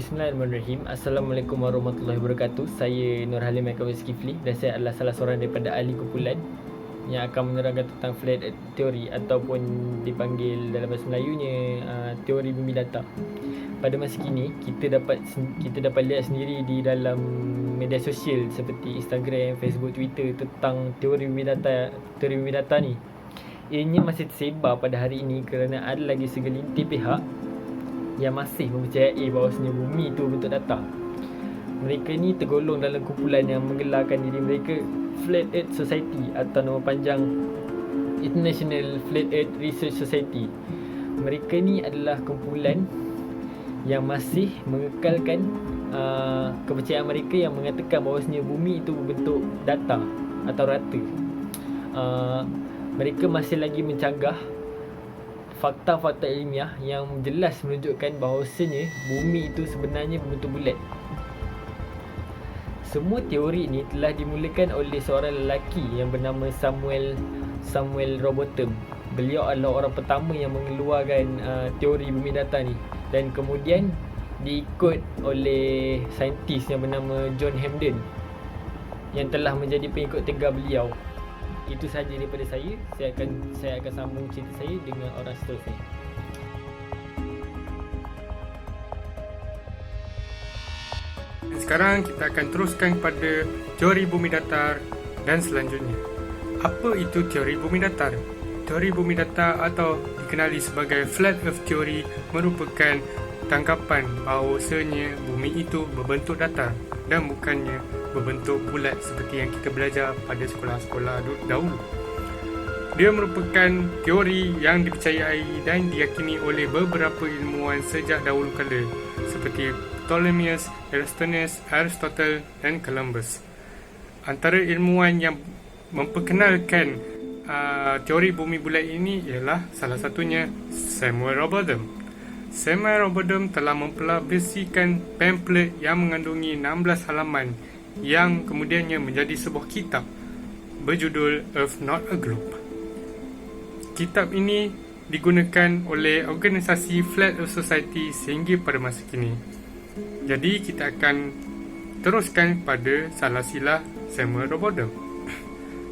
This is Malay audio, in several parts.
Bismillahirrahmanirrahim. Assalamualaikum warahmatullahi wabarakatuh. Saya Nur Halim Ekawi Skifli dan saya adalah salah seorang daripada ahli kumpulan yang akan menerangkan tentang flat earth theory ataupun dipanggil dalam bahasa Melayunya teori bumi datar. Pada masa kini kita dapat lihat sendiri di dalam media sosial seperti Instagram, Facebook, Twitter tentang teori bumi datar ni. Ianya masih tersebar pada hari ini kerana ada lagi segelintir pihak yang masih mempercayai bahawasanya bumi itu bentuk datar. Mereka ni tergolong dalam kumpulan yang menggelarkan diri mereka Flat Earth Society atau nama panjang International Flat Earth Research Society. Mereka ni adalah kumpulan yang masih mengekalkan kepercayaan mereka yang mengatakan bahawasanya bumi itu berbentuk datar atau rata. Mereka masih lagi mencanggah fakta-fakta ilmiah yang jelas menunjukkan bahawasanya bumi itu sebenarnya berbentuk bulat. Semua teori ini telah dimulakan oleh seorang lelaki yang bernama Samuel Rowbotham. Beliau adalah orang pertama yang mengeluarkan teori bumi datar ni, dan kemudian diikut oleh saintis yang bernama John Hampden yang telah menjadi pengikut tegar beliau. Itu sahaja daripada saya. Saya akan sambung cerita saya dengan orang seterusnya. Sekarang kita akan teruskan kepada teori bumi datar dan selanjutnya. Apa itu teori bumi datar? Teori bumi datar atau dikenali sebagai Flat Earth Theory merupakan tanggapan bahawasanya bumi itu berbentuk datar dan bukannya berbentuk bulat seperti yang kita belajar pada sekolah-sekolah dahulu. Dia merupakan teori yang dipercayai dan diyakini oleh beberapa ilmuwan sejak dahulu kala seperti Ptolemaios, Eratosthenes, Aristotle dan Columbus. Antara ilmuwan yang memperkenalkan teori bumi bulat ini ialah salah satunya Samuel Rowbotham. Samuel Rowbotham telah mempublikasikan pamphlet yang mengandungi 16 halaman yang kemudiannya menjadi sebuah kitab berjudul Earth Not a Globe. Kitab ini digunakan oleh organisasi Flat Earth Society sehingga pada masa kini. Jadi kita akan teruskan pada salah silah Samuel Rowbotham.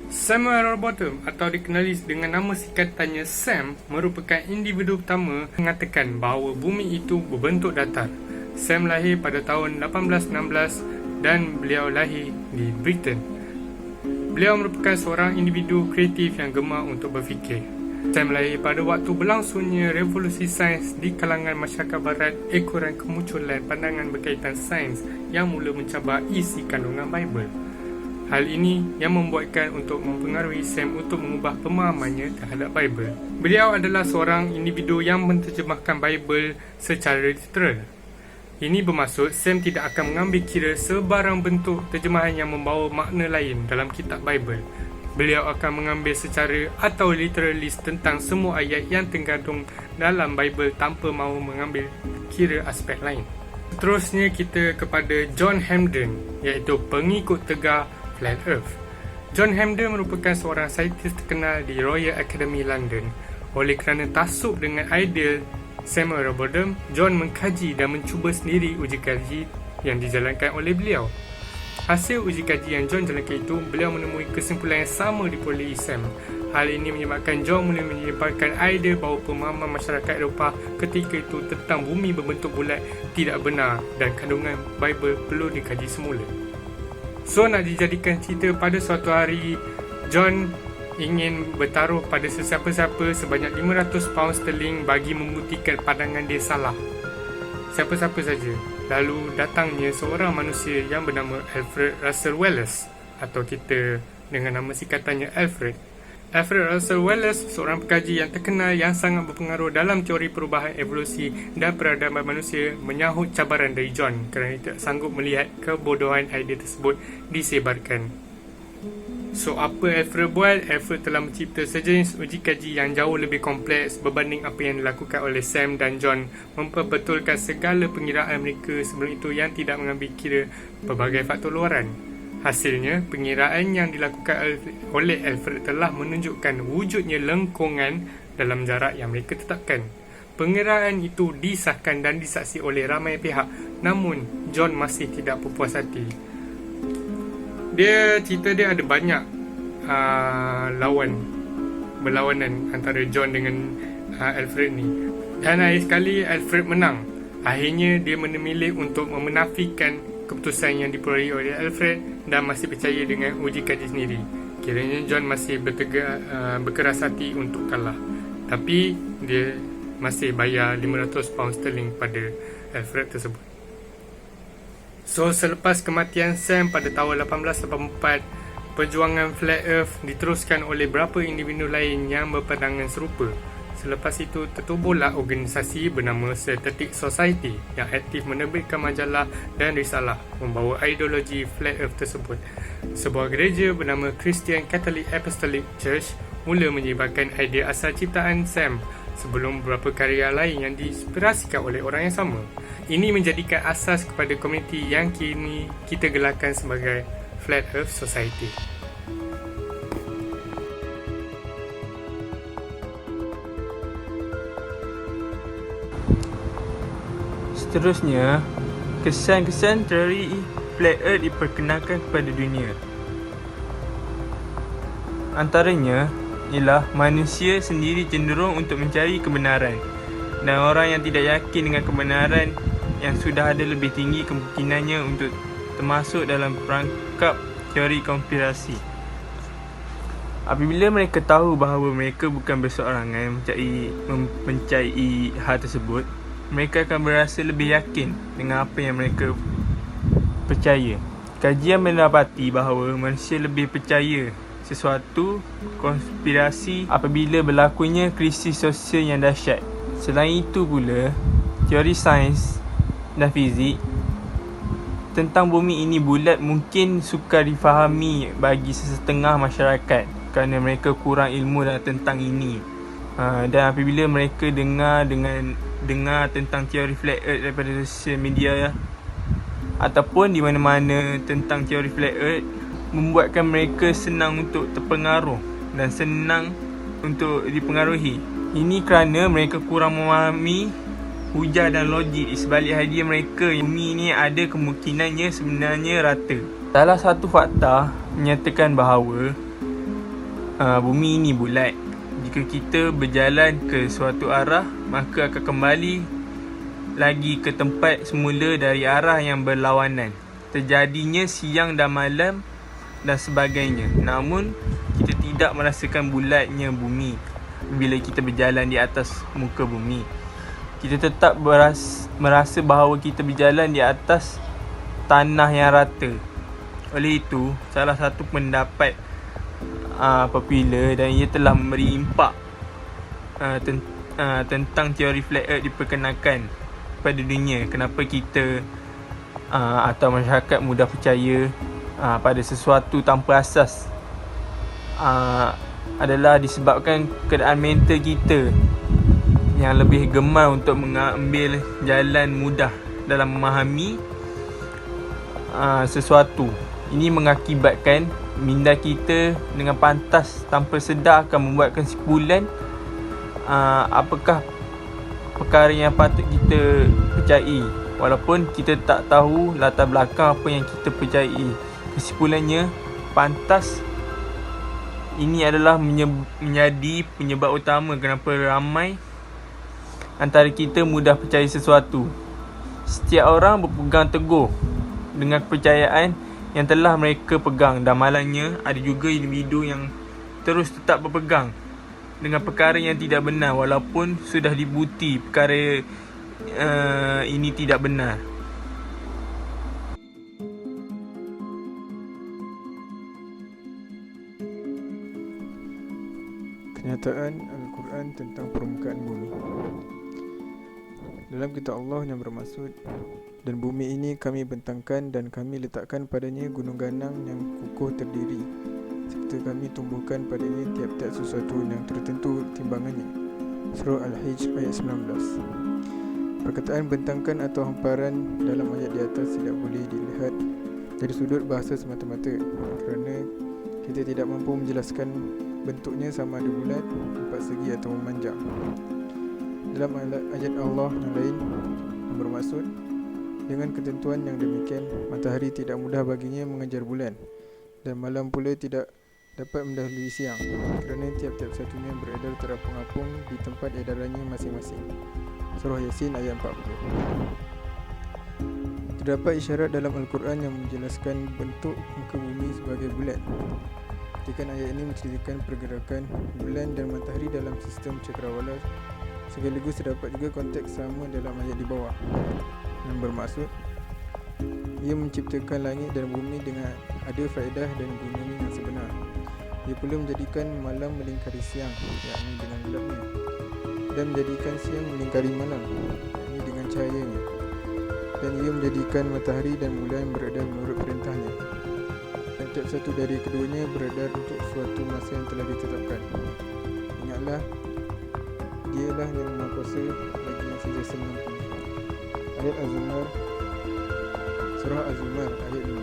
Samuel Rowbotham atau dikenali dengan nama singkatannya SAM merupakan individu pertama mengatakan bahawa bumi itu berbentuk datar. Sam lahir pada tahun 1816 dan beliau lahir di Britain. Beliau merupakan seorang individu kreatif yang gemar untuk berfikir. Sam lahir pada waktu berlangsungnya revolusi sains di kalangan masyarakat barat ekoran kemunculan pandangan berkaitan sains yang mula mencabar isi kandungan Bible. Hal ini yang membuatkan untuk mempengaruhi Sam untuk mengubah pemahamannya terhadap Bible. Beliau adalah seorang individu yang menterjemahkan Bible secara literal. Ini bermaksud Sam tidak akan mengambil kira sebarang bentuk terjemahan yang membawa makna lain dalam kitab Bible. Beliau akan mengambil secara atau literalis tentang semua ayat yang terkandung dalam Bible tanpa mahu mengambil kira aspek lain. Seterusnya kita kepada John Hampden, iaitu pengikut tegar Flat Earth. John Hampden merupakan seorang saintis terkenal di Royal Academy London. Oleh kerana taksub dengan idea Samuel Rowbotham, John mengkaji dan mencuba sendiri uji kaji yang dijalankan oleh beliau. Hasil uji kaji yang John jalankan itu, beliau menemui kesimpulan yang sama diperolehi Sam. Hal ini menyebabkan John mula menyebarkan idea bahawa pemahaman masyarakat Eropah ketika itu tentang bumi berbentuk bulat tidak benar dan kandungan Bible perlu dikaji semula. So, nak dijadikan cerita, pada suatu hari John ingin bertaruh pada sesiapa-siapa sebanyak 500 pound sterling bagi membuktikan pandangan dia salah. Siapa-siapa saja. Lalu datangnya seorang manusia yang bernama Alfred Russel Wallace, atau kita dengan nama singkatannya Alfred. Alfred Russel Wallace seorang pekaji yang terkenal yang sangat berpengaruh dalam teori perubahan evolusi dan peradaban manusia, menyahut cabaran dari John kerana tidak sanggup melihat kebodohan idea tersebut disebarkan. So, apa Alfred buat? Alfred telah mencipta sejenis uji kaji yang jauh lebih kompleks berbanding apa yang dilakukan oleh Sam dan John, memperbetulkan segala pengiraan mereka sebelum itu yang tidak mengambil kira pelbagai faktor luaran. Hasilnya, pengiraan yang dilakukan oleh Alfred telah menunjukkan wujudnya lengkungan dalam jarak yang mereka tetapkan. Pengeraan itu disahkan dan disaksi oleh ramai pihak, namun John masih tidak berpuas hati. Cerita dia ada banyak berlawanan antara John dengan Alfred ni. Dan akhir sekali Alfred menang. Akhirnya dia memilih untuk menafikan keputusan yang diperolehi oleh Alfred dan masih percaya dengan uji kaji sendiri. Kiranya John masih berkeras hati untuk kalah. Tapi dia masih bayar 500 pound sterling pada Alfred tersebut. So, selepas kematian Sam pada tahun 1884, perjuangan Flat Earth diteruskan oleh beberapa individu lain yang berpandangan serupa. Selepas itu, tertubuhlah organisasi bernama Synthetic Society yang aktif menerbitkan majalah dan risalah membawa ideologi Flat Earth tersebut. Sebuah gereja bernama Christian Catholic Apostolic Church mula menyebarkan idea asal ciptaan Sam sebelum beberapa karya lain yang diinspirasikan oleh orang yang sama. Ini menjadikan asas kepada komuniti yang kini kita gelarkan sebagai Flat Earth Society. Seterusnya, kesan-kesan teori Flat Earth diperkenalkan kepada dunia. Antaranya ialah manusia sendiri cenderung untuk mencari kebenaran, dan orang yang tidak yakin dengan kebenaran yang sudah ada lebih tinggi kemungkinannya untuk termasuk dalam perangkap teori konspirasi. Apabila mereka tahu bahawa mereka bukan berseorangan mencari hal tersebut, mereka akan berasa lebih yakin dengan apa yang mereka percaya. Kajian mendapati bahawa manusia lebih percaya sesuatu konspirasi apabila berlakunya krisis sosial yang dahsyat. Selain itu pula, teori sains dan fizik tentang bumi ini bulat mungkin sukar difahami bagi sesetengah masyarakat kerana mereka kurang ilmu tentang ini. Dan apabila mereka dengar tentang teori Flat Earth daripada sosial media ataupun di mana-mana tentang teori Flat Earth, membuatkan mereka senang untuk terpengaruh dan senang untuk dipengaruhi. Ini kerana mereka kurang memahami hujah dan logik di sebalik idea mereka bumi ini ada kemungkinannya sebenarnya rata. Salah satu fakta menyatakan bahawa bumi ini bulat. Jika kita berjalan ke suatu arah, maka akan kembali lagi ke tempat semula dari arah yang berlawanan. Terjadinya siang dan malam dan sebagainya. Namun, kita tidak merasakan bulatnya bumi bila kita berjalan di atas muka bumi. Kita tetap merasa bahawa kita berjalan di atas tanah yang rata. Oleh itu, salah satu pendapat popular dan ia telah memberi impak tentang teori Flat Earth diperkenalkan kepada dunia. Kenapa kita atau masyarakat mudah percaya pada sesuatu tanpa asas adalah disebabkan keadaan mental kita yang lebih gemar untuk mengambil jalan mudah dalam memahami sesuatu. Ini mengakibatkan minda kita dengan pantas tanpa sedar akan membuat kesimpulan apakah perkara yang patut kita percayai, walaupun kita tak tahu latar belakang apa yang kita percayai. Kesimpulannya, pantas ini adalah menjadi penyebab utama kenapa ramai antara kita mudah percaya sesuatu. Setiap orang berpegang teguh dengan kepercayaan yang telah mereka pegang, dan malangnya ada juga individu yang terus tetap berpegang dengan perkara yang tidak benar walaupun sudah dibukti perkara ini tidak benar. Kenyataan Al-Quran tentang permukaan bumi. Dalam kitab Allah yang bermaksud, dan bumi ini kami bentangkan dan kami letakkan padanya gunung ganang yang kukuh terdiri, serta kami tumbuhkan padanya tiap-tiap sesuatu yang tertentu timbangannya. Surah Al-Hijj ayat 19. Perkataan bentangkan atau hamparan dalam ayat di atas tidak boleh dilihat dari sudut bahasa semata-mata, kerana kita tidak mampu menjelaskan bentuknya sama ada bulat, empat segi atau memanjang. Dalam ayat Allah yang lain yang bermaksud, dengan ketentuan yang demikian, matahari tidak mudah baginya mengejar bulan, dan malam pula tidak dapat mendahului siang, kerana tiap-tiap satunya beredar terapung-apung di tempat edarannya masing-masing. Surah Yasin ayat 40. Terdapat isyarat dalam Al-Quran yang menjelaskan bentuk muka bumi sebagai bulan. Petikan ayat ini menceritakan pergerakan bulan dan matahari dalam sistem cakrawala. Sekaligus terdapat juga konteks sama dalam ayat di bawah, yang bermaksud ia menciptakan langit dan bumi dengan ada faedah dan gunanya yang sebenar. Ia pula menjadikan malam melingkari siang, yakni dengan gelapnya, dan menjadikan siang melingkari malam, yakni dengan cahayanya, dan ia menjadikan matahari dan bulan beredar menurut perintahnya, dan tiap satu dari keduanya beredar untuk suatu masa yang telah ditetapkan. Ingatlah, dialah yang Maha Kuasa lagi yang sentiasa mengampuni. Ayat Az-Zumar, Surah Az-Zumar ayat 5.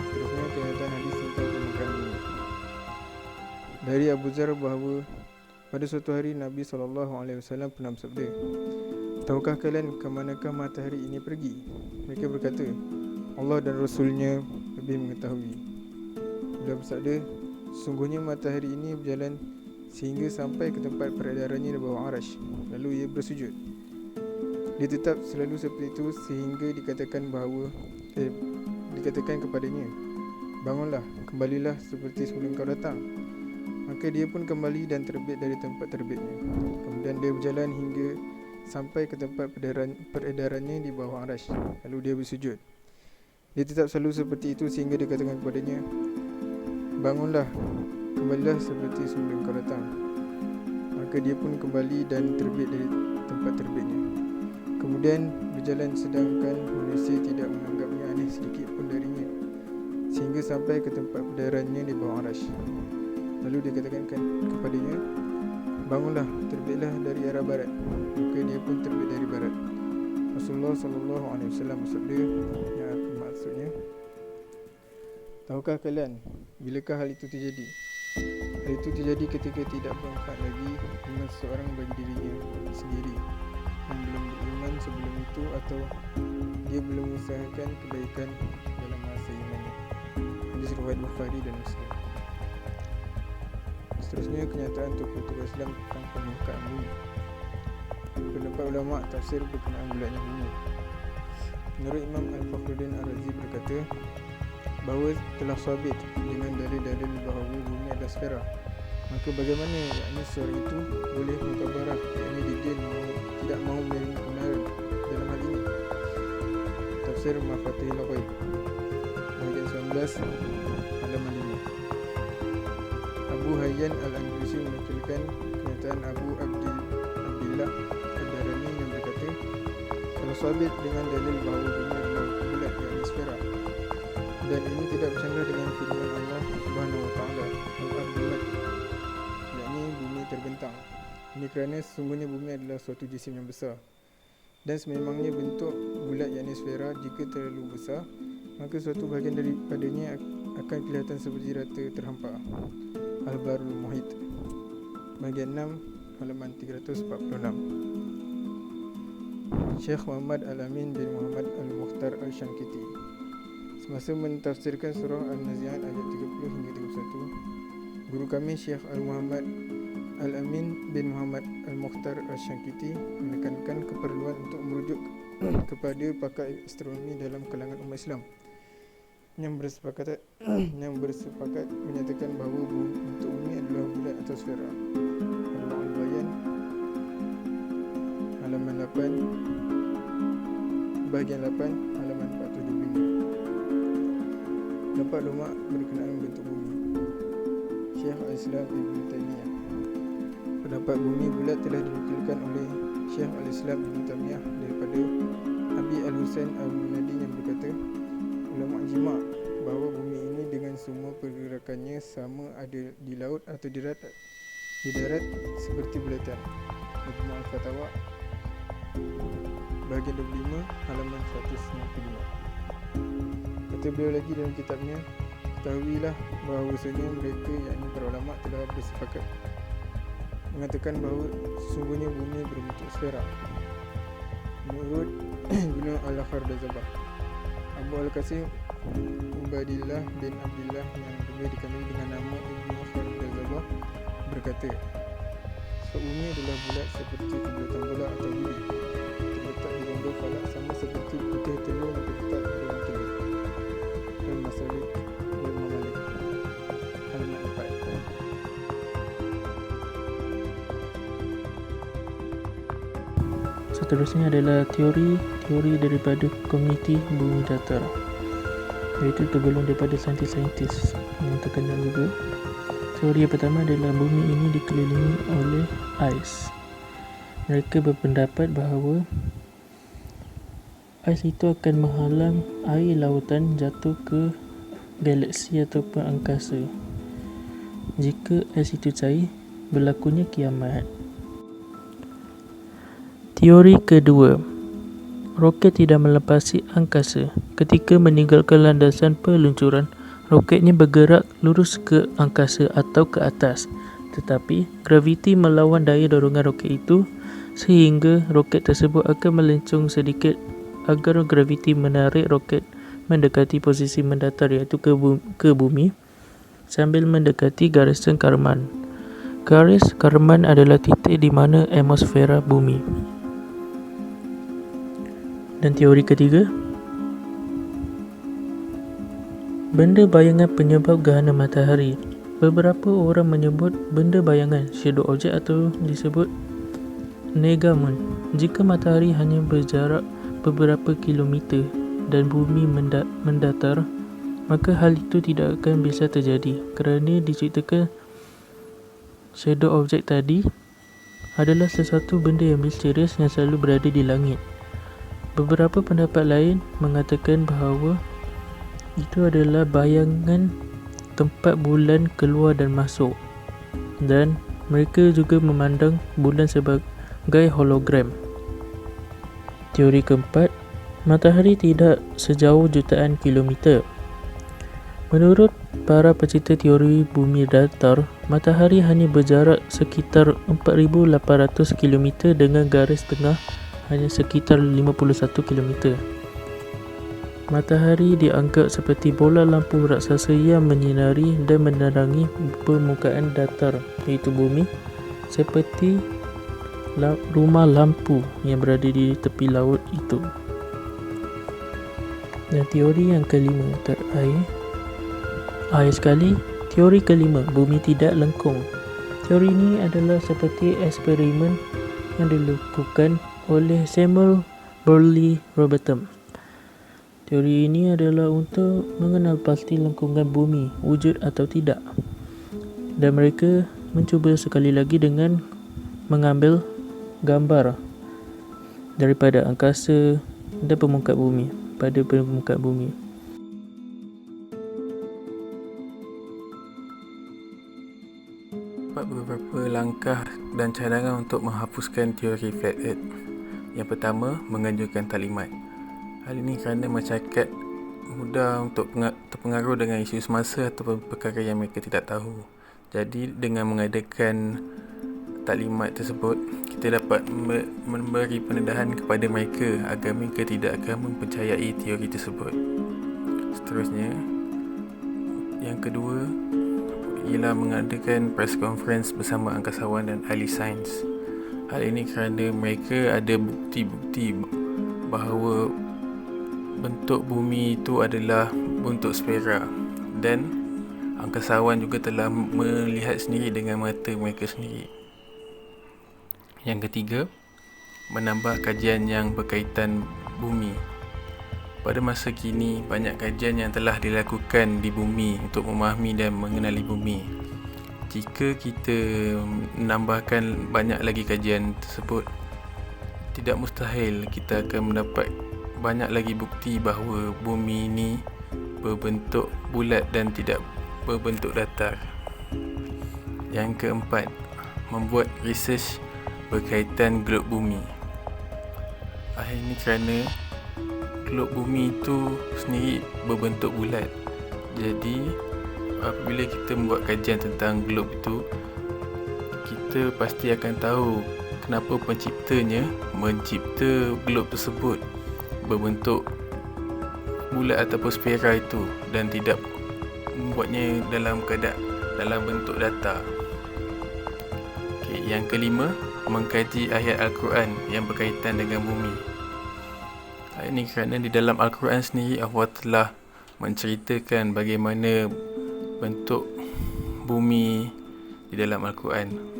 Seterusnya kenyataan hadis tentang permukaan bumi. Dari Abu Dzar bahawa pada suatu hari Nabi SAW pernah bersabda, "Tahukah kalian ke manakah matahari ini pergi?" Mereka berkata, "Allah dan Rasulnya lebih mengetahui." Beliau bersabda, "Sungguhnya matahari ini berjalan sehingga sampai ke tempat peredarannya di bawah arash, lalu ia bersujud. Dia tetap selalu seperti itu sehingga dikatakan kepadanya, bangunlah, kembalilah seperti sebelum kau datang. Maka dia pun kembali dan terbit dari tempat terbitnya. Kemudian dia berjalan hingga sampai ke tempat peredarannya di bawah arash, lalu dia bersujud. Dia tetap selalu seperti itu sehingga dikatakan kepadanya, bangunlah, kembalilah seperti sebelum kau datang. Maka dia pun kembali dan terbit dari tempat terbitnya. Kemudian berjalan sedangkan manusia tidak menganggapnya aneh sedikit pun darinya, sehingga sampai ke tempat peredarannya di bawah arash. Lalu dia katakan kepadanya, bangunlah, terbitlah dari arah barat. Maka dia pun terbit dari barat. Rasulullah SAW bersabda, yang maksudnya, tahukah kalian bilakah hal itu terjadi? Hal itu terjadi ketika tidak bermanfaat lagi iman seseorang bagi dirinya sendiri yang belum beriman sebelum itu, atau dia belum mengusahakan kebaikan dalam masa imannya. Hadis riwayat Bukhari dan Muslim. Seterusnya kenyataan tokoh-tokoh Islam tentang permukaan bumi. Pendapat ulama tafsir berkenaan bulatnya bumi. Menurut Imam Al-Fakhruddin Ar-Razi berkata bahawa telah sabit dengan dalil-dalil bahawa bumi adalah sfera. Maka bagaimana yakni seorang itu boleh mukabarah, yakni didin tidak mahu menerima kebenaran dalam hal ini? Tafsir Mafatihul Ghaib bahagian 19 halaman 5. Abu Hayyan Al-Andalusi menukilkan kenyataan Abu Abdillah Ad-Darani yang berkata, telah sabit dengan dalil bahawa bumi adalah bulat, yakni sfera, dan ini tidak bercanggah dengan firman Allah Subhanahu wa taala, al-ardh, yakni bumi terbentang. Ini kerana sesungguhnya bumi adalah suatu jisim yang besar, dan sememangnya bentuk bulat yakni sfera jika terlalu besar, maka suatu bahagian daripadanya akan kelihatan seperti rata terhampar. Al-Barul Muhit bahagian 6 halaman 346. Syekh Muhammad Al-Amin bin Muhammad Al-Mukhtar Al-Shankiti semasa mentafsirkan surah Al-Nazi'at ayat 30 hingga 31, guru kami Syekh Al-Muhammad Al-Amin bin Muhammad Al-Mukhtar Al-Shankiti menekankan keperluan untuk merujuk kepada pakar astronomi dalam kalangan umat Islam yang bersepakat menyatakan bahawa bentuk bumi adalah bulat atau sfera. Al Bayan halaman 8 bahagian 8 halaman 425. Dapat ulama berkenaan bentuk bumi. Syekh Al-Islam Ibn Taymiyah. Pendapat bumi bulat telah dinukilkan oleh Syekh Al-Islam Ibn Taymiyah daripada Abi Al-Husain Al-Munadi yang berkata, ulama ijma' bahawa bumi ini dengan semua pergerakannya sama ada di laut atau di darat seperti bulatan. Majmu' Al-Fatawa bahagian 25 halaman 195. Kata beliau lagi dalam kitabnya, ketahuilah bahawasanya mereka, yakni para ulama, telah bersepakat mengatakan bahawa sesungguhnya bumi berbentuk sfera. Menurut Ibnu Al-Khardazabah, Abu Al-Qasim Ubadillah bin Abdillah yang lebih dikenali dengan nama Ibnu Khardazabah berkata, sifat bumi adalah bulat seperti kebulatan bola atau bili, terletak di rongga falak sama seperti putih telur yang terletak di dalam telur. Dan Masalik wal Mamalik, halaman 4. Seterusnya adalah teori daripada komuniti bumi datar, iaitu tergolong daripada saintis-saintis yang terkenal juga. Teori yang pertama adalah bumi ini dikelilingi oleh ais. Mereka berpendapat bahawa ais itu akan menghalang air lautan jatuh ke galaksi ataupun angkasa. Jika ais itu cair, berlakunya kiamat. Teori kedua, roket tidak melepasi angkasa. Ketika meninggalkan landasan peluncuran, roketnya bergerak lurus ke angkasa atau ke atas. Tetapi, graviti melawan daya dorongan roket itu sehingga roket tersebut akan melencong sedikit agar graviti menarik roket mendekati posisi mendatar, iaitu ke bumi, sambil mendekati garisan Karman. Garis Karman adalah titik di mana atmosfera bumi. Dan teori ketiga, benda bayangan penyebab gerhana matahari. Beberapa orang menyebut benda bayangan shadow object atau disebut nega moon. Jika matahari hanya berjarak beberapa kilometer dan bumi mendatar, maka hal itu tidak akan bisa terjadi kerana diciptakan shadow object tadi adalah sesuatu benda yang misterius yang selalu berada di langit. Beberapa pendapat lain mengatakan bahawa itu adalah bayangan tempat bulan keluar dan masuk, dan mereka juga memandang bulan sebagai hologram. Teori keempat, matahari tidak sejauh jutaan kilometer. Menurut para pecinta teori bumi datar, matahari hanya berjarak sekitar 4,800 km dengan garis tengah hanya sekitar 51 km. Matahari dianggap seperti bola lampu raksasa yang menyinari dan menerangi permukaan datar, iaitu bumi, seperti rumah lampu yang berada di tepi laut itu. Dan teori yang kelima terakhir sekali, teori kelima, bumi tidak lengkung. Teori ini adalah seperti eksperimen yang dilakukan oleh Samuel Burley Robertson. Teori ini adalah untuk mengenal pasti lengkungan bumi, wujud atau tidak. Dan mereka mencuba sekali lagi dengan mengambil gambar daripada angkasa dan permukaan bumi, pada permukaan bumi. Beberapa langkah dan cadangan untuk menghapuskan teori Flat Earth. Yang pertama, menganjurkan taklimat. Hal ini kerana masyarakat mudah untuk terpengaruh dengan isu semasa ataupun perkara yang mereka tidak tahu. Jadi dengan mengadakan taklimat tersebut, kita dapat memberi pendedahan kepada mereka agar mereka tidak akan mempercayai teori tersebut. Seterusnya, yang kedua ialah mengadakan press conference bersama angkasawan dan ahli sains. Hal ini kerana mereka ada bukti-bukti bahawa bentuk bumi itu adalah bentuk sfera, dan angkasawan juga telah melihat sendiri dengan mata mereka sendiri. Yang ketiga, menambah kajian yang berkaitan bumi. Pada masa kini, banyak kajian yang telah dilakukan di bumi untuk memahami dan mengenali bumi. Jika kita menambahkan banyak lagi kajian tersebut, tidak mustahil kita akan mendapat banyak lagi bukti bahawa bumi ini berbentuk bulat dan tidak berbentuk datar. Yang keempat, membuat research berkaitan globe bumi. Ini kerana globe bumi itu sendiri berbentuk bulat. Jadi apabila kita membuat kajian tentang globe itu, kita kita pasti akan tahu kenapa penciptanya mencipta globe tersebut berbentuk bulat ataupun sfera itu dan tidak membuatnya dalam bentuk data. Yang kelima, mengkaji ayat Al-Quran yang berkaitan dengan bumi. Ini kerana di dalam Al-Quran sendiri Allah telah menceritakan bagaimana bentuk bumi di dalam Al-Quran.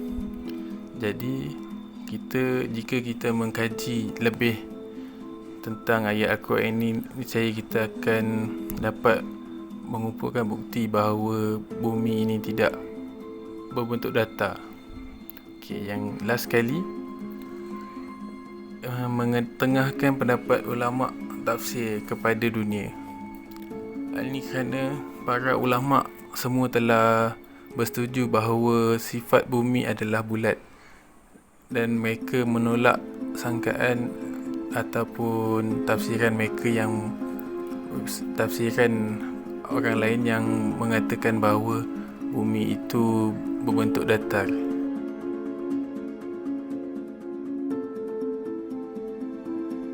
Jadi jika kita mengkaji lebih tentang ayat Al-Quran ini, niscaya kita akan dapat mengumpulkan bukti bahawa bumi ini tidak berbentuk datar. Yang last sekali, mengetengahkan pendapat ulama tafsir kepada dunia. Hal ini kerana para ulama semua telah bersetuju bahawa sifat bumi adalah bulat dan mereka menolak sangkaan ataupun tafsiran orang lain yang mengatakan bahawa bumi itu berbentuk datar.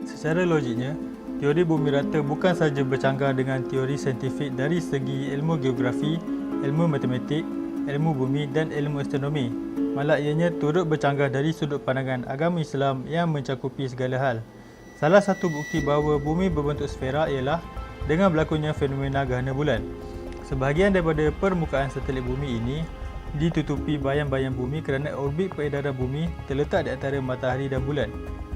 Secara logiknya, teori bumi rata bukan sahaja bercanggah dengan teori saintifik dari segi ilmu geografi, ilmu matematik, ilmu bumi dan ilmu astronomi. Malah ianya turut bercanggah dari sudut pandangan agama Islam yang mencakupi segala hal. Salah satu bukti bahawa bumi berbentuk sfera ialah dengan berlakunya fenomena gerhana bulan. Sebahagian daripada permukaan satelit bumi ini ditutupi bayang-bayang bumi kerana orbit peredaran bumi terletak di antara matahari dan bulan.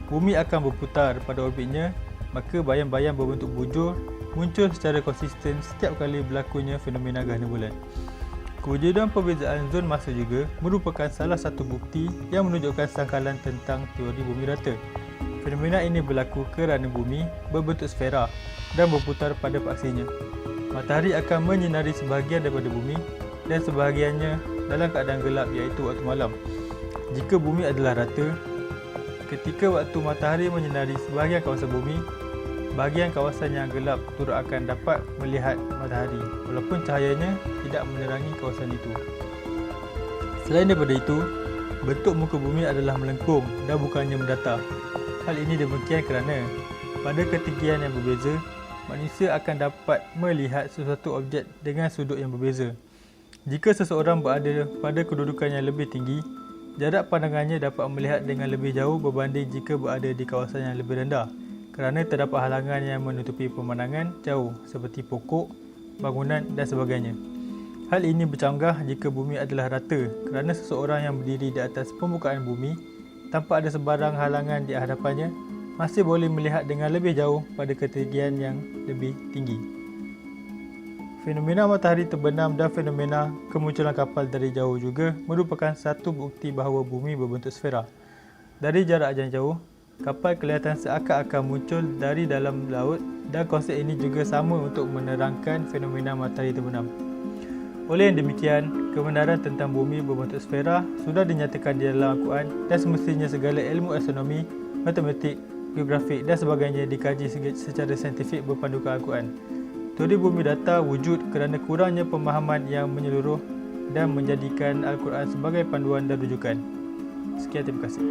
Bumi akan berputar pada orbitnya, maka bayang-bayang berbentuk bujur muncul secara konsisten setiap kali berlakunya fenomena gerhana bulan. Kewujudan perbezaan zon masa juga merupakan salah satu bukti yang menunjukkan sangkalan tentang teori bumi rata. Fenomena ini berlaku kerana bumi berbentuk sfera dan berputar pada paksinya. Matahari akan menyinari sebahagian daripada bumi dan sebahagiannya dalam keadaan gelap, iaitu waktu malam. Jika bumi adalah rata, ketika waktu matahari menyinari sebahagian kawasan bumi, bahagian kawasan yang gelap turut akan dapat melihat matahari walaupun cahayanya tidak menerangi kawasan itu. Selain daripada itu, bentuk muka bumi adalah melengkung dan bukannya mendatar. Hal ini demikian kerana pada ketinggian yang berbeza, manusia akan dapat melihat sesuatu objek dengan sudut yang berbeza. Jika seseorang berada pada kedudukan yang lebih tinggi, jarak pandangannya dapat melihat dengan lebih jauh berbanding jika berada di kawasan yang lebih rendah kerana terdapat halangan yang menutupi pemandangan jauh seperti pokok, bangunan dan sebagainya. Hal ini bercanggah jika bumi adalah rata kerana seseorang yang berdiri di atas permukaan bumi tanpa ada sebarang halangan di hadapannya masih boleh melihat dengan lebih jauh pada ketinggian yang lebih tinggi. Fenomena matahari terbenam dan fenomena kemunculan kapal dari jauh juga merupakan satu bukti bahawa bumi berbentuk sfera. Dari jarak yang jauh, kapal kelihatan seakan-akan muncul dari dalam laut dan konsep ini juga sama untuk menerangkan fenomena matahari terbenam. Oleh yang demikian, kebenaran tentang bumi berbentuk sfera sudah dinyatakan di dalam Al-Quran dan semestinya segala ilmu astronomi, matematik, geografik dan sebagainya dikaji secara saintifik berpandukan Al-Quran. Teori bumi datar wujud kerana kurangnya pemahaman yang menyeluruh dan menjadikan Al-Quran sebagai panduan dan rujukan. Sekian, terima kasih.